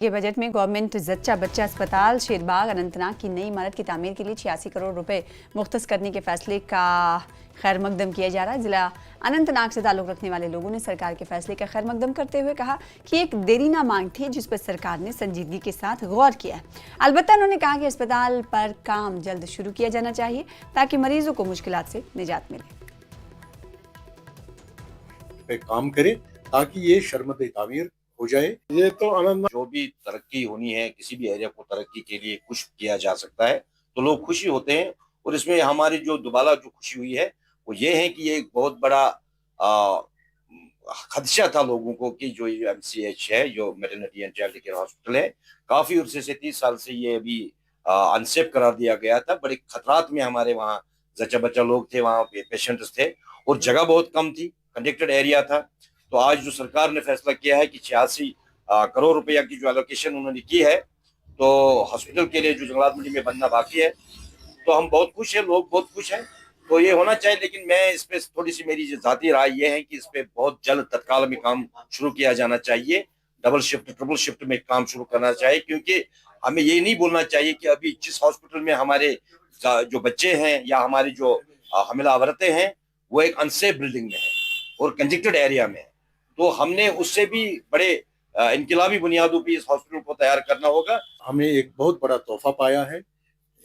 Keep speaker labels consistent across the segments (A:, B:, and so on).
A: ये बजट में गवर्नमेंट जच्चा बच्चा अस्पताल शेरबाग अनंतनाग की नई इमारत की तामीर के लिए 86 करोड़ रुपए मुख्तस करने के फैसले का खैर मकदम किया जा रहा है। जिला अनंतनाग से ताल्लुक़ रखने वाले लोगों ने सरकार के फैसले का खैर मकदम करते हुए कहा कि एक देरीना मांग थी जिस पर सरकार ने संजीदगी के साथ गौर किया है। अलबत्ता उन्होंने कहा कि अस्पताल पर काम जल्द शुरू किया जाना चाहिए ताकि मरीजों को मुश्किलात से निजात मिले।
B: काम करें ताकि ये शर्मदे तामीर हो जाए।
C: ये तो आनंद
D: जो भी तरक्की होनी है, किसी भी एरिया को तरक्की के लिए कुछ किया जा सकता है तो लोग खुशी होते हैं। और इसमें हमारी जो दोबारा जो खुशी हुई है वो ये है कि ये एक बहुत बड़ा खदशा था लोगों को कि जो ये MCH है, जो maternity and child care hospital है, काफी अरसे से 30 साल से ये अभी अनसेफ करार दिया गया था। बड़े खतरात में हमारे वहाँ जच्चा बच्चा लोग थे, वहाँ पेशेंट्स थे और जगह बहुत कम थी, कंजेक्टेड एरिया था। तो आज जो सरकार ने फैसला किया है कि 86 करोड़ रुपया की जो एलोकेशन उन्होंने की है तो हॉस्पिटल के लिए जो जंगलात मंडी में बनना बाकी है, तो हम बहुत खुश हैं, लोग बहुत खुश हैं। तो ये होना चाहिए, लेकिन मैं इस पे थोड़ी सी मेरी ज़ाती राय ये है कि इस पे बहुत जल्द तत्काल में काम शुरू किया जाना चाहिए। डबल शिफ्ट ट्रिपल शिफ्ट में काम शुरू करना चाहिए, क्योंकि हमें ये नहीं बोलना चाहिए कि अभी जिस हॉस्पिटल में हमारे जो बच्चे हैं या हमारी जो हमिला औरतें हैं वो एक अनसेफ बिल्डिंग में है और कंजेक्टेड एरिया में है, तो हमने उससे भी बड़े इनकलाबी बुनियादों पर इस हॉस्पिटल को तैयार करना होगा।
B: हमने एक बहुत बड़ा तोहफा पाया है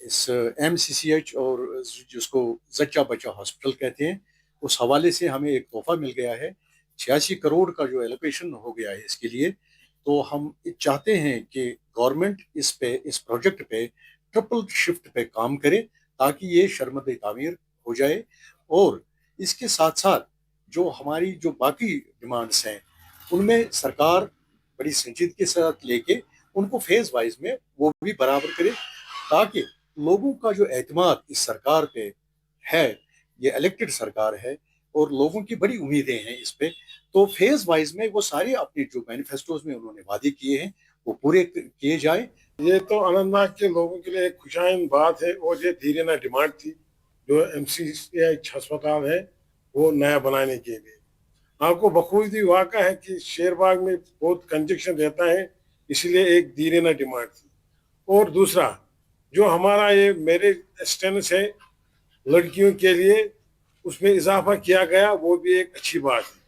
B: इस MCCH और जिसको जच्चा बच्चा हॉस्पिटल कहते हैं, उस हवाले से हमें एक तोहफा मिल गया है। 86 करोड़ का जो एलोकेशन हो गया है इसके लिए, तो हम चाहते हैं कि गवर्नमेंट इस प्रोजेक्ट पे ट्रिपल शिफ्ट पे काम करे ताकि ये शर्मदे तामीर हो जाए। और इसके साथ साथ जो हमारी जो बाकी डिमांड्स हैं उनमें सरकार बड़ी संजीदगी के साथ लेके उनको फेज वाइज में वो भी बराबर करे, ताकि लोगों का जो एतमाद इस सरकार पे है, ये इलेक्टेड सरकार है और लोगों की बड़ी उम्मीदें हैं इस पे, तो फेज वाइज में वो सारे अपने जो मैनिफेस्टोज में उन्होंने वादे किए हैं वो पूरे किए जाए।
C: ये तो अनंतनाग के लोगों के लिए एक खुशाइन बात है और ये धीरे ना डिमांड थी जो MCCH अस्पताल है वो नया बनाने के लिए। आपको बखूबी वाक़ा है कि शेरबाग में बहुत कंजेक्शन रहता है, इसलिए एक धीरे ना डिमांड थी। और दूसरा जो हमारा ये मैरिज असिस्टेंस है लड़कियों के लिए, उसमें इजाफा किया गया, वो भी एक अच्छी बात है।